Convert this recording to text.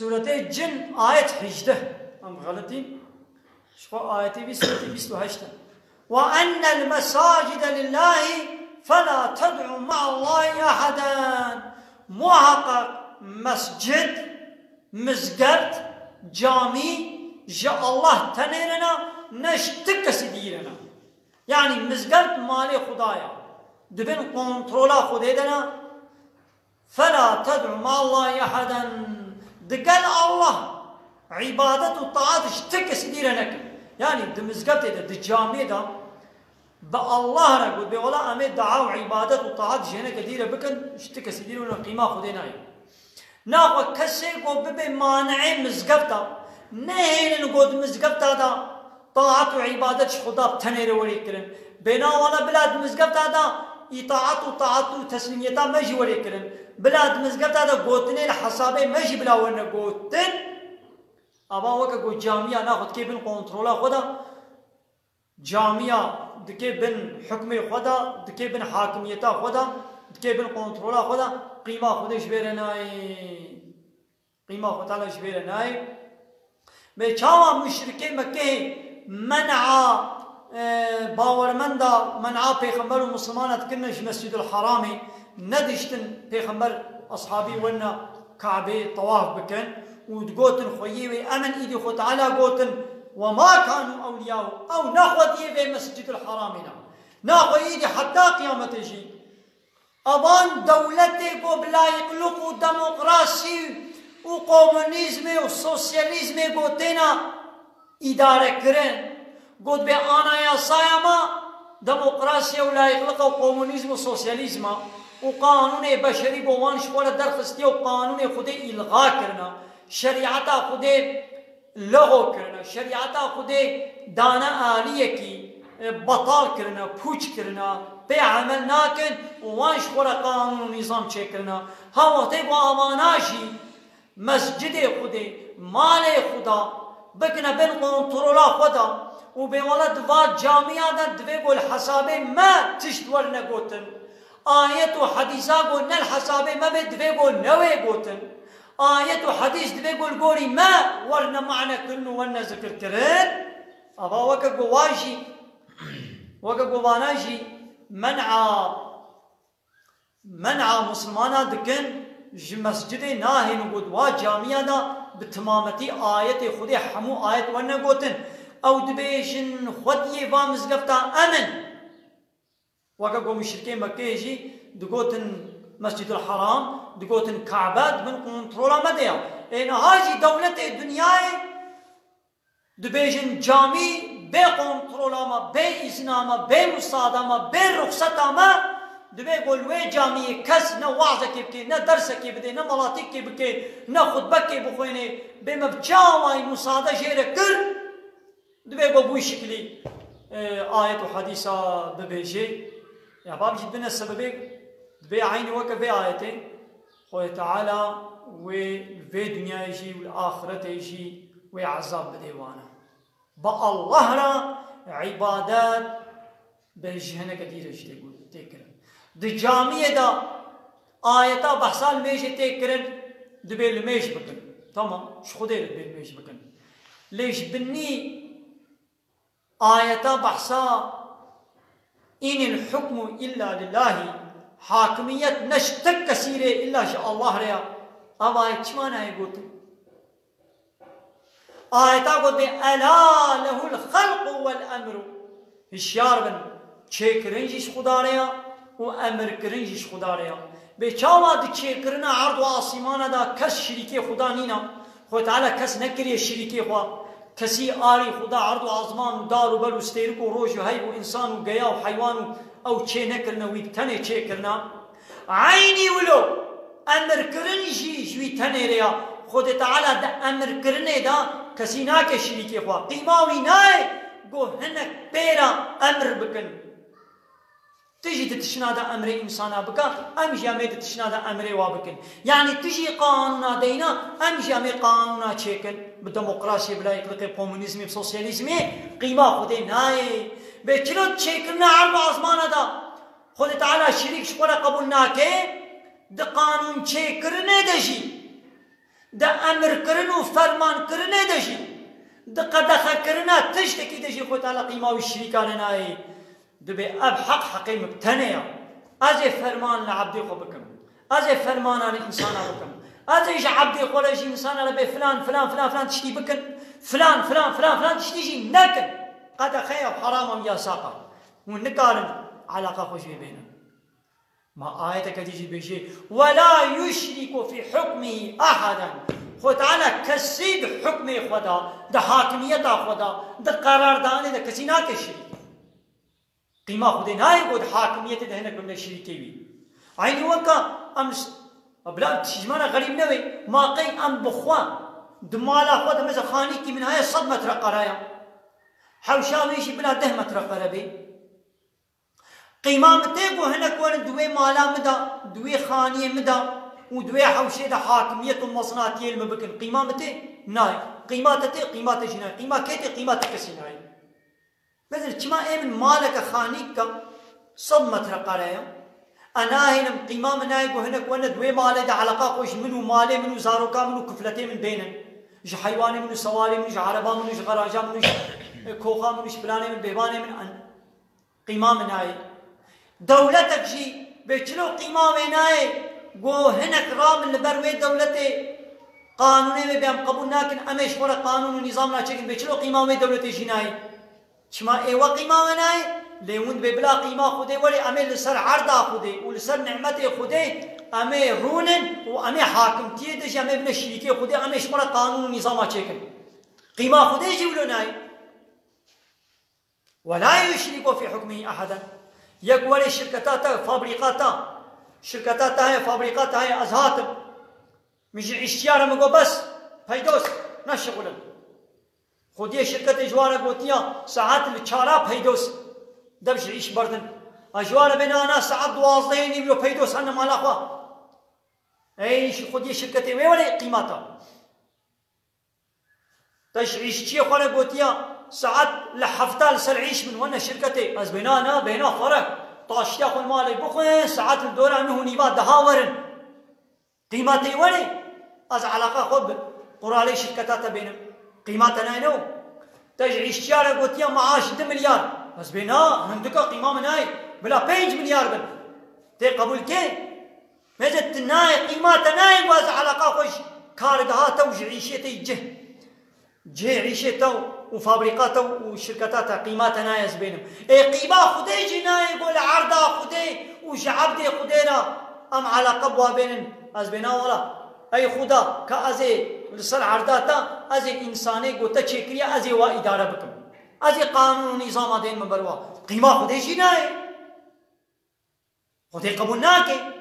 سورة الجن آية 18 أم غلطين شو آية 28 وأن المساجد لله فلا تدعوا مع الله أحدا محقق مسجد مزگرد جامي جا الله تنيرنا نشتك سديرنا يعني مزگرد مالي خدايا دبن كنترولا خديدنا فلا تدعوا مع الله أحدا دقل الله عبادة وطاعات اشتك سديرنا يعني دمزگرد ده جامي ده بالله نقول بولا أمي دعاء وعبادة وطاعات جهنة كثيرة بكن اشتك سديرنا قيمة خدينا ناقو كسي قو ببي مانعي مزگرده نهين نقود مزگرده دا طاعت وعبادة خدا بتنير وري كرن بنا وانا بلاد مزگرده دا اطاعت وطاعت وتسليميتا مجي وري كرن بلاد مزگرده دا قوتني الحسابي مجي بلا ورنا قوتن ابا وكا قو جامعة ناخد كي بن كونترولا خدا جامعة دكي بن حكمي خدا دكي بن حاكميتا خدا دكي بن كونترولا خدا قيمة خودش برناي قيمة خداش برناي بچاوا مشركي مكة منع باورمندا منع پیغمبر ومسلمانات كنش مسجد الحرام ندشتن پیغمبر اصحابي ونا كعبه طواف بكن ودقوتن خويوي امن ايدي خو تعالى قوتن وما كانوا اولياء او ناخذ في مسجد الحرام ناخذ ايدي حتى قيامة يجي ابان دولتي کو بلا يقلقوا ديمقراطي وكومونيزم وسوسياليزم قوتنا اداره كرن قد به انا يا صايما ديمقراطي ولا يقلقوا وكومونيزم وسوسياليزم وقانون بشري بوان شوال درخستي وقانون خود الغاء کرنا شريعه خود لغو کرنا شريعه خود دانا عاليه کی بطال کرنا پوچ کرنا به عمل ناکن وانش خورا قانون و نظام چه کرنا ها وقتی با اماناشی مسجد خودی مال خدا بکنه بین کنترولا خدا و به ولد و جامعه دا دوی گل حسابه ما تشتور نگوتن آیت و حدیثا گل نل حسابه ما به دوی گل نوی گوتن آیت و حدیث دوی گل گوری ما ورن معنی کنو ورن ذکر کرن ابا وکا گواشی وکا گواناشی منع مسلمانا دكن مسجد ناهي نقود وجامعة دا بتمامتي آية خودي حمو آية وانا قوتن او دبيشن خودي وامزقفتا امن وكاقو مشركين مكة يجي دقوتن مسجد الحرام دقوتن كعبات من كنترولا مديا اين هاجي دولة الدنيا دبيشن جامي بي كنترولا ما بي إذنا ما بي مصادة ما بي رخصة ما دبي يقول وي جامي كس نا وعظة كي نا درس كي بدي نا ملاطيك كي بكي نا خطبة كي بخويني بما بجاوي مصادة جيرة كل دبي يقول بوي شكلي آية وحديثة ببيجي يا باب جدنا السبب دبي عيني وكا في آيتين خوي تعالى وفي دنيا يجي والآخرة يجي وعذاب بديوانا بالله را عبادات بجهنة كثيرة يقول تكرن دي جامعة دا آياتا بحثال ميش تكرن دبي الميش بكن تمام شو خدي دبي الميش بكن ليش بني آياتا بحثا إن الحكم إلا لله حاكمية نشتك كثيرة إلا شاء الله ريا أما يتشمانا يقول آياتا قد ألا له الخلق والأمر هشيار بن چه کرنجش خدا ریا و امر کرنجش خدا ریا به چاوا د چه کرنا عرض و آسمان دا کس شریک خدا نینا خود تعالی کس نکریه شریک خدا کسی آری خدا عرض و آسمان و دار و بل و استیرک و روش و حیب و انسان و گیا و حیوان او چه نکرنا وی تنه چه کرنا عینی ولو امر کرنجی جوی تنه ریا خود تعالی دا امر کرنه دا کسی ناکه شریک خدا قیماوی نای گو هنک پیرا امر بکن تجي تتشنادا أمر إنسانا بكا أمشي أمي تتشنادا أمر وابكن يعني تجي قانونا دينا أمشي أمي قانونا تشيكن بالديمقراطية بلا يقلق الكومونيزم بالسوسياليزم قيمة خدي ناي بچلو تشيكنا عرب عزمانا دا خد تعالى شريك شكورا قبولنا كي ده قانون تشيكرنا دجي دا امر کرن و فرمان کرنه دشی دا قدخه کرنه تشتکی دشی خود تعالی قیمه و شریکان نایی دبی اب حقی مبتنه از فرمان لعبدی خو بکم از فرمان الانسان بکم از ایش عبدی خو لش انسان را به فلان فلان فلان فلان تشتی بکن فلان فلان فلان فلان تشتیجی نکن قدخه حرام یا ساقا و نکارن علاقه خوش بینن ما آية كتيجي بشيء ولا يشرك في حكمه أحدا خود تعالى كسيد حكمه خدا ده حاكمية خدا ده قرار دانه ده كسي نا كشريك قيمة خود ناي بود حاكمية ده هنك من الشريكي بي عيني وكا أمس أبلا تجمعنا غريب نوي ما قي أم بخوان دمالا خود مثل خاني كي من هاي 100 متر قرايا حوشاويشي بلا 10 متر قرابي قیمامته کو هنک ون دوی مالا مدا دوی خانیه مدا و دوی حوشه ده حاکمیت و مصنعاتی علم بکن قیمامته نای قیماتته قیماتش نای قیمه کهته قیمات کسی نای مثل چما ایمن مالک خانی کا 100 متر قرایا انا هنم قیمام نای کو هنک ون دوی ماله ده علاقه خوش منو ماله منو زاروکا منو کفلته من بینن ج حیوان منو سوالی منو ج عربا منو ج غراجا منو کوخا منو ج بلانه من بیبانه من قیمام نای دولتك جي بيشلو قيمة ويناي جو هناك رام البروي دولتي قانوني بيام قبول ناكن أمش ولا قانون ونظام لا شكل بيشلو قيمة وين دولتي جيناي شما إيوا قيمة ويناي ليون ببلا قيمة خدي ولي أمي لسر عرضة خدي ولسر نعمتي خدي أمي رونن وأمي حاكم تيدش أمي ابن الشريكي خدي أمش ولا قانون ونظام لا شكل قيمة خدي جيولوناي ولا يشرك في حكمه أحدا يقول الشركات فابريقات هاي فابريقات هاي أزهاتم مش اشتيار مگو بس پیدوس نشغلن خودی شرکت جوار گوتیا ساعت لچارا پیدوس دبش عيش بردن اجوار بنانا ساعت 12 نيملو پیدوس انا مالا خوا ايش خودی شرکت وي ولا قيمتها تش عيش خوره گوتیا ساعات لحفتال سرعيش من وانا شركتي از بنانا بينا فرق طاشتيا خل مالي بخوين ساعات الدورة انه نيبات دهاورن قيماتي ولي از علاقة خب قرالي شركتاتا بينهم قيماتنا نو تجي اشتيارة قوتيا معاش 2 مليار از بنا هندكا قيمة مناي بلا 5 مليار بن تي قبول كي مجد تناي قيماتنا واز علاقة خوش كارقهاتا وجعيشيتي جه عيشتو وفابريقاته وشركاتها قيماتنا يز بينهم قيمة خدي جناي يقول عرضة خدي وشعبدي خدينا أم على قبوة بين از بينا ولا أي خدا كأزي لصل عرضاتا أزي إنساني قوتا تشكريا أزي وإدارة بكم أزي قانون ونظام دين من بروا قيمة خدي جناي خدي قبولناكي